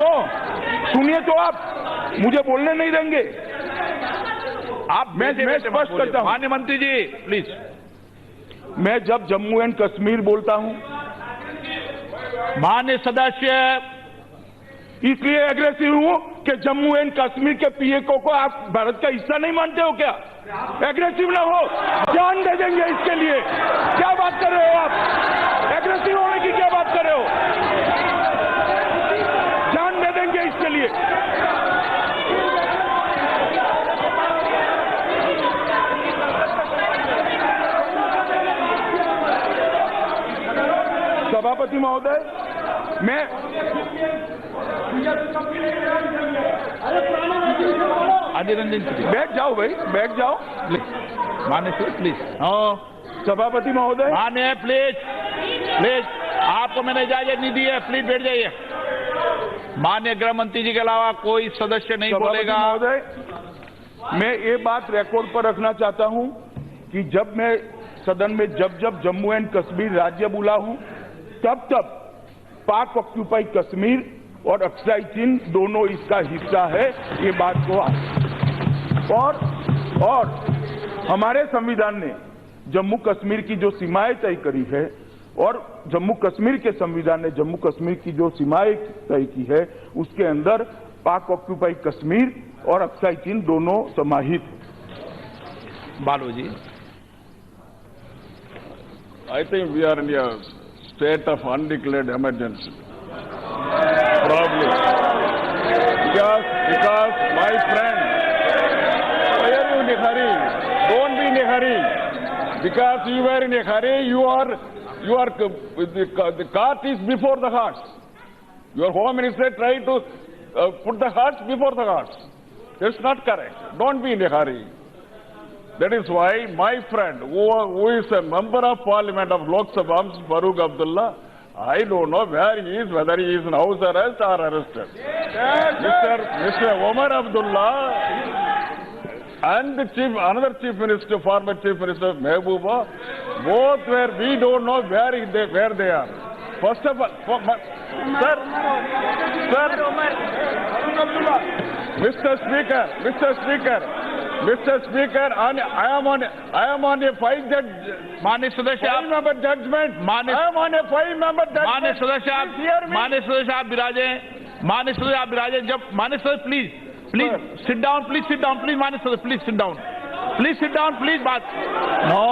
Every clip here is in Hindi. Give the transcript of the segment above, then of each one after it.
तो सुनिए, तो आप मुझे बोलने नहीं देंगे। आप मैं स्पष्ट करता हूं। माननीय मंत्री जी प्लीज। मैं जब जम्मू एंड कश्मीर बोलता हूं, माननीय सदस्य, इसलिए एग्रेसिव हूं कि जम्मू एंड कश्मीर के पीएको को आप भारत का हिस्सा नहीं मानते हो क्या? एग्रेसिव ना हो, जान दे देंगे इसके लिए। क्या बात कर रहे हो आप? एग्रेसिव होने की क्या बात कर रहे हो? जान दे देंगे इसके लिए। सभापति महोदय, मैं अधीर रंजन बैठ जाओ भाई, बैठ जाओ। माननीय सर प्लीज। सभापति महोदय, माननीय प्लीज प्लीज, आपको मैंने इजाजत नहीं दी है, प्लीज बैठ जाइए। माननीय गृह मंत्री जी के अलावा कोई सदस्य नहीं बोलेगा। महोदय, मैं ये बात रिकॉर्ड पर रखना चाहता हूं कि जब मैं सदन में जब जम्मू एंड कश्मीर राज्य बोला हूं, तब पाक ऑक्यूपाई कश्मीर और अक्साई चीन दोनों इसका हिस्सा है, ये बात को और हमारे संविधान ने जम्मू कश्मीर की जो सीमाएं तय करी है और जम्मू कश्मीर के संविधान ने जम्मू कश्मीर की जो सीमाएं तय की है, उसके अंदर पाक ऑक्यूपाई कश्मीर और अक्साई चीन दोनों समाहित। बालू जी, I think we are in a state of undeclared emergency. Probably. Because my friend, why are you in a hurry? Don't be in a hurry. Because you were in a hurry, the cart is before the horse. Your Home Minister tried to put the horse before the horse. That's not correct. Don't be in a hurry. That is why my friend, who is a member of Parliament of Lok Sabha, Farooq Abdullah, I don't know where he is, whether he is in house arrest or arrested. Mr. Omar Abdullah and another chief minister, former chief minister Mehbooba, both were, we don't know where they are. First of all, sir, Mr. Speaker, I am on a five-judge. माननीय सदस्य आप member judgment. I am on a five-member judgment. माननीय सदस्य आप विराजे। माननीय सदस्य आप विराजे। जब माननीय सदस्य प्लीज सिट डाउन, प्लीज माननीय सदस्य प्लीज सिट डाउन, प्लीज बात नो।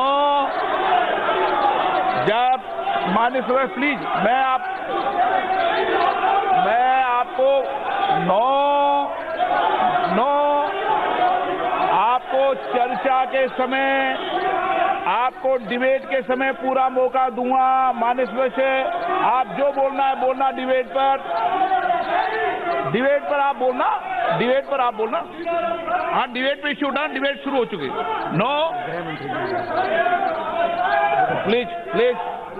जब माननीय सदस्य प्लीज, मैं आपको आपको चर्चा के समय, आपको डिबेट के समय पूरा मौका दूंगा। माननीय सदस्य, आप जो बोलना है बोलना, डिबेट पर आप बोलना। हाँ, डिबेट पे इश्यू उठाना, डिबेट शुरू हो चुकी। नो, प्लीज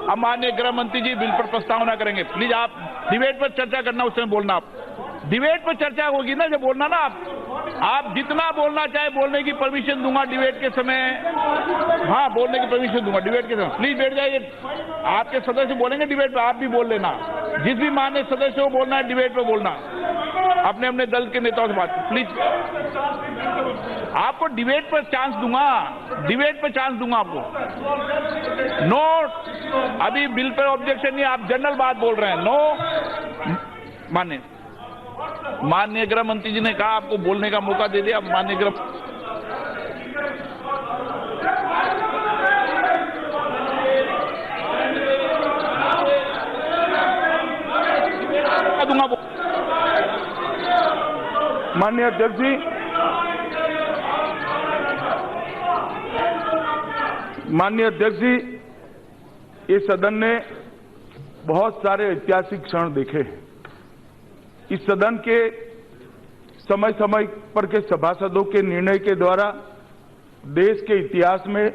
अब माननीय गृह मंत्री जी बिल पर प्रस्तावना करेंगे। प्लीज आप डिबेट पर चर्चा करना, उस समय बोलना। आप डिबेट पर चर्चा होगी ना, जब बोलना ना आप जितना बोलना चाहे बोलने की परमिशन दूंगा डिबेट के समय। हाँ, बोलने की परमिशन दूंगा डिबेट के समय। प्लीज बैठ जाइए। आपके सदस्य बोलेंगे डिबेट पर, आप भी बोल लेना। जिस भी माननीय सदस्य को बोलना है डिबेट पर बोलना, अपने दल के नेताओं से बात। प्लीज, आपको डिबेट पर चांस दूंगा, आपको। नो, अभी बिल पर ऑब्जेक्शन नहीं, आप जनरल बात बोल रहे हैं। नो, माननीय गृह मंत्री जी ने कहा आपको बोलने का मौका दे दिया। माननीय गृह दूंगा। माननीय अध्यक्ष जी, इस सदन ने बहुत सारे ऐतिहासिक क्षण देखे हैं। इस सदन के समय पर के सभासदों के निर्णय के द्वारा देश के इतिहास में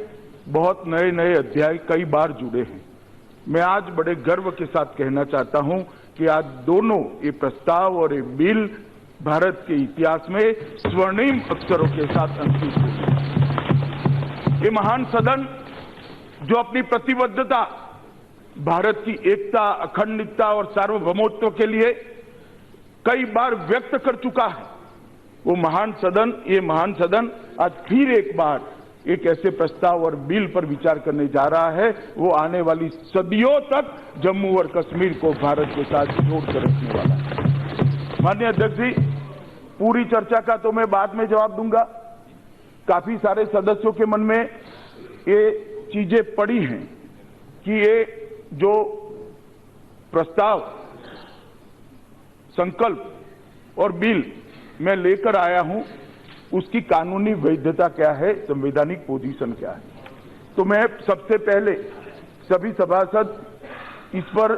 बहुत नए अध्याय कई बार जुड़े हैं। मैं आज बड़े गर्व के साथ कहना चाहता हूं कि आज दोनों ये प्रस्ताव और ये बिल भारत के इतिहास में स्वर्णिम अक्षरों के साथ अंकित हुए। ये महान सदन जो अपनी प्रतिबद्धता – , ' कई बार व्यक्त कर चुका है। वो महान सदन, ये महान सदन आज फिर एक बार एक ऐसे प्रस्ताव और बिल पर विचार करने जा रहा है, वो आने वाली सदियों तक जम्मू और कश्मीर को भारत के साथ जोड़कर रखने वाला है। माननीय अध्यक्ष जी, पूरी चर्चा का तो मैं बाद में जवाब दूंगा। काफी सारे सदस्यों के मन में ये चीजें पड़ी हैं कि ये जो प्रस्ताव, संकल्प और बिल मैं लेकर आया हूं, उसकी कानूनी वैधता क्या है, संवैधानिक पोजीशन क्या है। तो मैं सबसे पहले सभी सभासद इस पर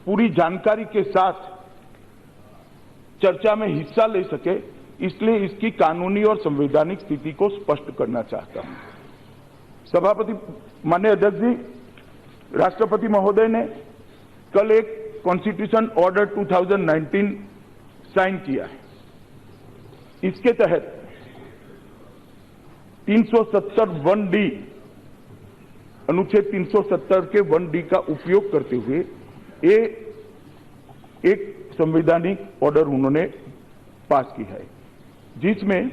पूरी जानकारी के साथ चर्चा में हिस्सा ले सके, इसलिए इसकी कानूनी और संवैधानिक स्थिति को स्पष्ट करना चाहता हूं। सभापति, माननीय अध्यक्ष जी, राष्ट्रपति महोदय ने कल एक कॉन्स्टिट्यूशन ऑर्डर 2019 साइन किया है। इसके तहत 370(1)D, अनुच्छेद 370 के 1D का उपयोग करते हुए ये एक संवैधानिक ऑर्डर उन्होंने पास की है, जिसमें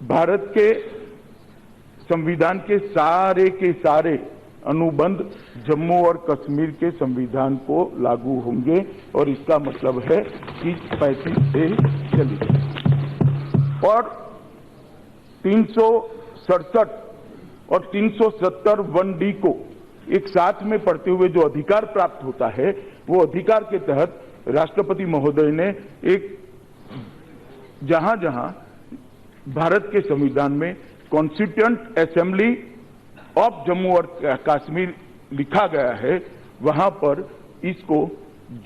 भारत के संविधान के सारे अनुबंध जम्मू और कश्मीर के संविधान को लागू होंगे और इसका मतलब है कि 35A चली और 367 और 370(1)D को एक साथ में पढ़ते हुए जो अधिकार प्राप्त होता है, वो अधिकार के तहत राष्ट्रपति महोदय ने एक जहां भारत के संविधान में कॉन्स्टिट्यूएंट असेंबली ऑफ जम्मू और कश्मीर लिखा गया है, वहां पर इसको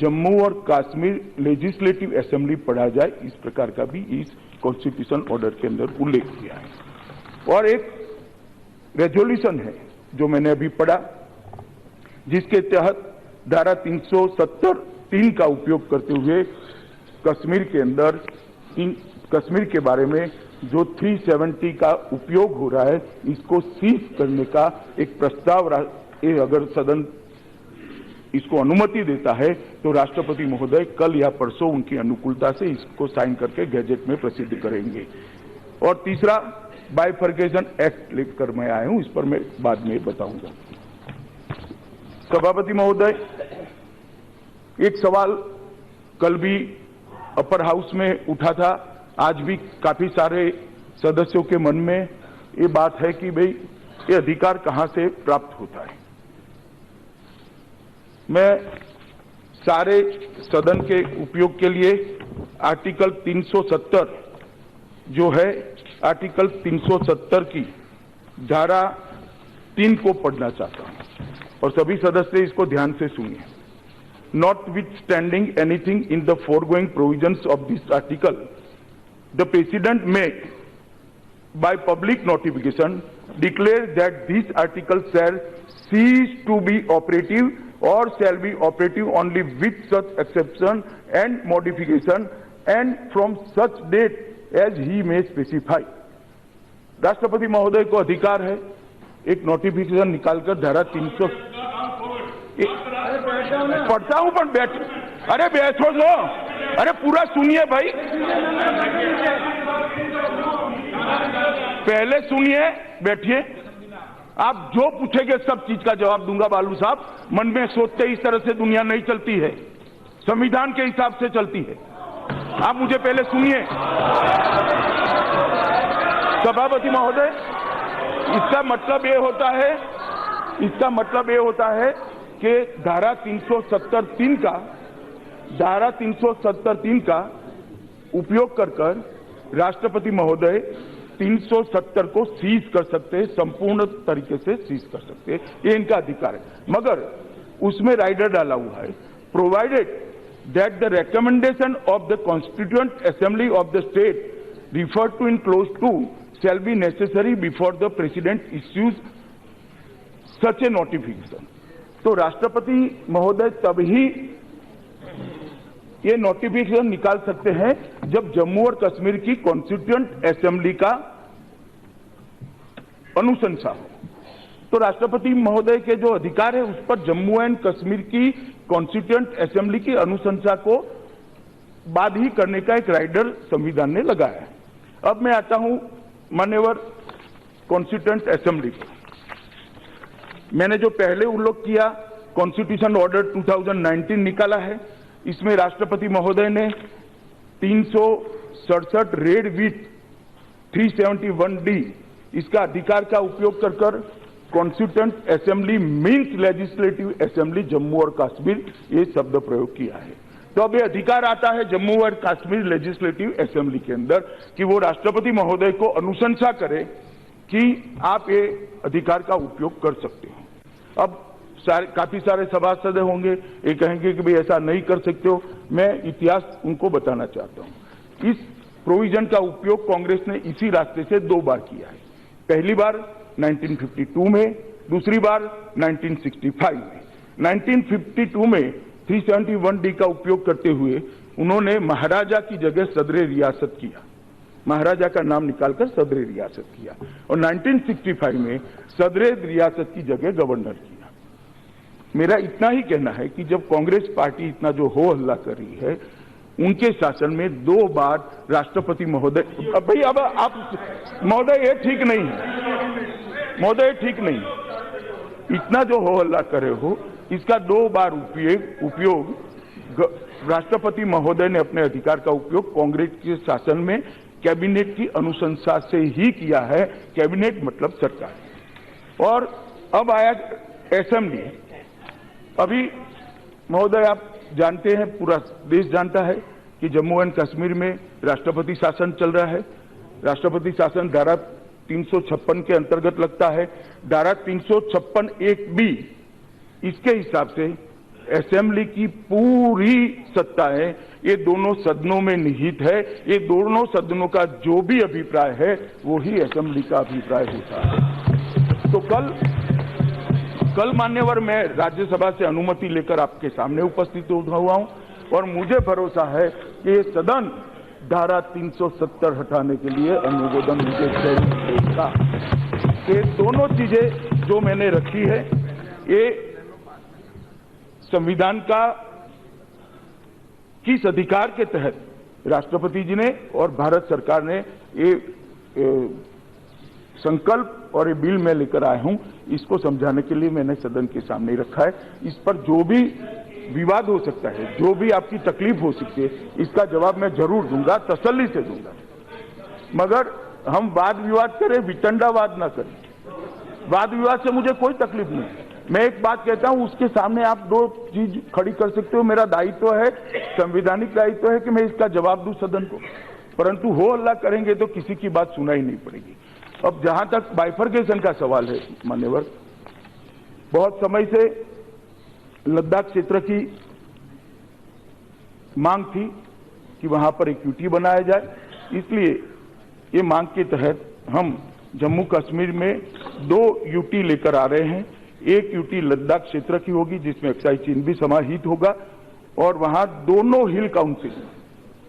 जम्मू और कश्मीर लेजिस्लेटिव असेंबली पढ़ा जाए, इस प्रकार का भी इस कॉन्स्टिट्यूशन ऑर्डर के अंदर उल्लेख किया है। और एक रेजोल्यूशन है जो मैंने अभी पढ़ा, जिसके तहत धारा 370(3) का उपयोग करते हुए कश्मीर के अंदर कश्मीर के बारे में जो 370 का उपयोग हो रहा है, इसको सीज करने का एक प्रस्ताव, अगर सदन इसको अनुमति देता है तो राष्ट्रपति महोदय कल या परसों उनकी अनुकूलता से इसको साइन करके गैजेट में प्रसिद्ध करेंगे। और तीसरा, बाइफर्केशन एक्ट लेकर मैं आया हूं, इस पर मैं बाद में बताऊंगा। सभापति महोदय, एक सवाल कल भी अपर हाउस में उठा था, आज भी काफी सारे सदस्यों के मन में ये बात है कि भाई ये अधिकार कहां से प्राप्त होता है। मैं सारे सदन के उपयोग के लिए आर्टिकल 370 जो है, आर्टिकल 370 की धारा 3 को पढ़ना चाहता हूं और सभी सदस्य इसको ध्यान से सुनिए। Notwithstanding anything in the foregoing provisions of this article, the President may, by public notification, declare that this article shall cease to be operative or shall be operative only with such exception and modification and from such date as he may specify. राष्ट्रपति महोदय को अधिकार है एक नोटिफिकेशन निकालकर धारा 300 पढ़ता हूं पर बैठ, अरे बैठो जो, अरे पूरा सुनिए भाई, पहले सुनिए, बैठिए। आप जो पूछेंगे सब चीज का जवाब दूंगा बालू साहब। मन में सोचते इस तरह से दुनिया नहीं चलती है, संविधान के हिसाब से चलती है। आप मुझे पहले सुनिए। सभापति महोदय, इसका मतलब ये होता है कि धारा 370(3) का उपयोग कर राष्ट्रपति महोदय 370 को सीज कर सकते हैं, संपूर्ण तरीके से सीज कर सकते हैं, ये इनका अधिकार है। मगर उसमें राइडर डाला हुआ है, provided that the recommendation of the constituent assembly of the state referred to in clause 2 shall be necessary before the president issues such a notification। तो राष्ट्रपति महोदय तभी ये नोटिफिकेशन निकाल सकते हैं जब जम्मू और कश्मीर की कॉन्स्टिट्यूएंट असेंबली का अनुशंसा हो। तो राष्ट्रपति महोदय के जो अधिकार है उस पर जम्मू एंड कश्मीर की कॉन्स्टिट्यूएंट असेंबली की अनुशंसा को बाद ही करने का एक राइडर संविधान ने लगाया है। अब मैं आता हूं मान्यवर कॉन्स्टिट्यूएंट असेंबली पर। मैंने जो पहले उल्लेख किया कॉन्स्टिट्यूशन ऑर्डर 2019 निकाला है, इसमें राष्ट्रपति महोदय ने 367 रेड विथ 371D इसका अधिकार का उपयोग कर constituent assembly means legislative assembly Jammu और कश्मीर ये शब्द प्रयोग किया है। तो अब ये अधिकार आता है जम्मू और कश्मीर लेजिस्लेटिव असेंबली के अंदर कि वो राष्ट्रपति महोदय को अनुशंसा करे कि आप ये अधिकार का उपयोग कर सकते हो। अब काफी सारे सभासद होंगे, ये कहेंगे कि भाई ऐसा नहीं कर सकते हो। मैं इतिहास उनको बताना चाहता हूं। इस प्रोविजन का उपयोग कांग्रेस ने इसी रास्ते से 2 बार किया है। पहली बार 1952 में, दूसरी बार 1965 में। 1952 में 371D का उपयोग करते हुए उन्होंने महाराजा की जगह सदरे रियासत किया, महाराजा का नाम निकालकर सदरे रियासत किया, और 1965 में सदरे रियासत की जगह गवर्नर किया। मेरा इतना ही कहना है कि जब कांग्रेस पार्टी इतना जो हो हल्ला कर रही है, उनके शासन में 2 बार राष्ट्रपति महोदय, भाई अब आप महोदय ये ठीक नहीं है, महोदय ठीक नहीं, इतना जो हो हल्ला कर रहे हो इसका 2 बार उपयोग राष्ट्रपति महोदय ने अपने अधिकार का उपयोग कांग्रेस के शासन में कैबिनेट की अनुशंसा से ही किया है। कैबिनेट मतलब सरकार। और अब आया असेंबली। अभी महोदय आप जानते हैं, पूरा देश जानता है कि जम्मू एंड कश्मीर में राष्ट्रपति शासन चल रहा है। राष्ट्रपति शासन धारा 356 के अंतर्गत लगता है। धारा 356(1)(b) इसके हिसाब से असेंबली की पूरी सत्ताएं ये दोनों सदनों में निहित है। ये दोनों सदनों का जो भी अभिप्राय है वो ही असेंबली का अभिप्राय होता है। तो कल मान्यवर मैं राज्यसभा से अनुमति लेकर आपके सामने उपस्थित हुआ हूं और मुझे भरोसा है कि ये सदन धारा 370 हटाने के लिए अनुमोदन मुझे जरूर देगा। ये दोनों चीजें जो मैंने रखी है ये संविधान का किस अधिकार के तहत राष्ट्रपति जी ने और भारत सरकार ने ये संकल्प और ये बिल में लेकर आया हूं, इसको समझाने के लिए मैंने सदन के सामने रखा है। इस पर जो भी विवाद हो सकता है, जो भी आपकी तकलीफ हो सकती है, इसका जवाब मैं जरूर दूंगा, तसल्ली से दूंगा। मगर हम वाद विवाद करें, वितंडावाद ना करें। वाद विवाद से मुझे कोई तकलीफ नहीं। मैं एक बात कहता हूं, उसके सामने आप 2 चीज खड़ी कर सकते हो। मेरा दायित्व है, संवैधानिक दायित्व है कि मैं इसका जवाब दूं सदन को, परंतु हो हल्ला करेंगे तो किसी की बात सुनाई नहीं पड़ेगी। अब जहां तक बाइफर्केशन का सवाल है मान्यवर, बहुत समय से लद्दाख क्षेत्र की मांग थी कि वहां पर एक यूटी बनाया जाए। इसलिए ये मांग के तहत हम जम्मू कश्मीर में 2 यूटी लेकर आ रहे हैं। एक यूटी लद्दाख क्षेत्र की होगी जिसमें अक्साई चीन भी समाहित होगा, और वहां दोनों हिल काउंसिल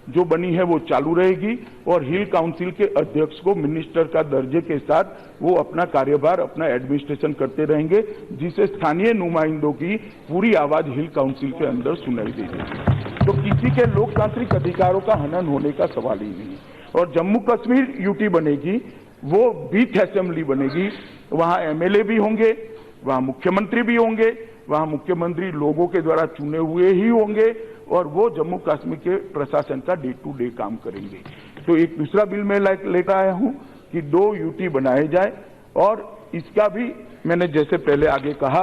जो बनी है वो चालू रहेगी, और हिल काउंसिल के अध्यक्ष को मिनिस्टर का दर्जे के साथ वो अपना कार्यभार, अपना एडमिनिस्ट्रेशन करते रहेंगे, जिससे स्थानीय नुमाइंदों की पूरी आवाज हिल काउंसिल के अंदर सुनाई देगी। तो किसी के लोकतांत्रिक अधिकारों का हनन होने का सवाल ही नहीं। और जम्मू कश्मीर यूटी बनेगी, वो बीथ असेंबली बनेगी, वहां एमएलए भी होंगे, वहां मुख्यमंत्री भी होंगे, वहां मुख्यमंत्री लोगों के द्वारा चुने हुए ही होंगे, और वो जम्मू कश्मीर के प्रशासन का डे टू डे काम करेंगे। तो एक दूसरा बिल मैं लेकर आया हूं कि 2 यूटी बनाए जाए, और इसका भी मैंने जैसे पहले आगे कहा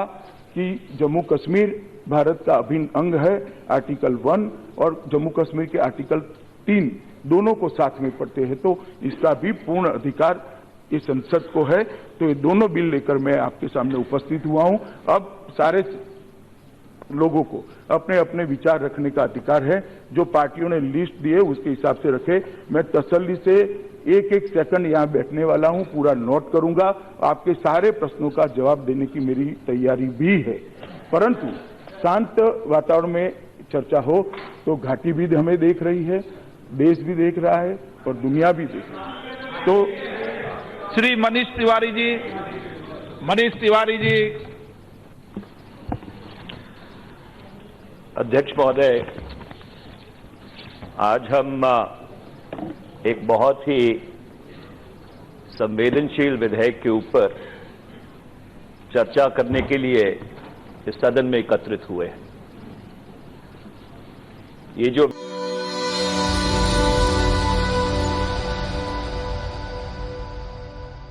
कि जम्मू कश्मीर भारत का अभिन्न अंग है, आर्टिकल 1 और जम्मू कश्मीर के आर्टिकल 3 दोनों को साथ में पढ़ते हैं, तो इसका भी पूर्ण अधिकार इस संसद को है। तो ये दोनों बिल लेकर मैं आपके सामने उपस्थित हुआ हूं। अब सारे लोगों को अपने अपने विचार रखने का अधिकार है। जो पार्टियों ने लिस्ट दी है उसके हिसाब से रखे। मैं तसल्ली से एक सेकंड यहां बैठने वाला हूं, पूरा नोट करूंगा। आपके सारे प्रश्नों का जवाब देने की मेरी तैयारी भी है, परंतु शांत वातावरण में चर्चा हो तो घाटी भी हमें देख रही है, देश भी देख रहा है और दुनिया भी देख रही है। तो श्री मनीष तिवारी जी। अध्यक्ष महोदय, आज हम एक बहुत ही संवेदनशील विधेयक के ऊपर चर्चा करने के लिए इस सदन में एकत्रित हुए हैं। ये जो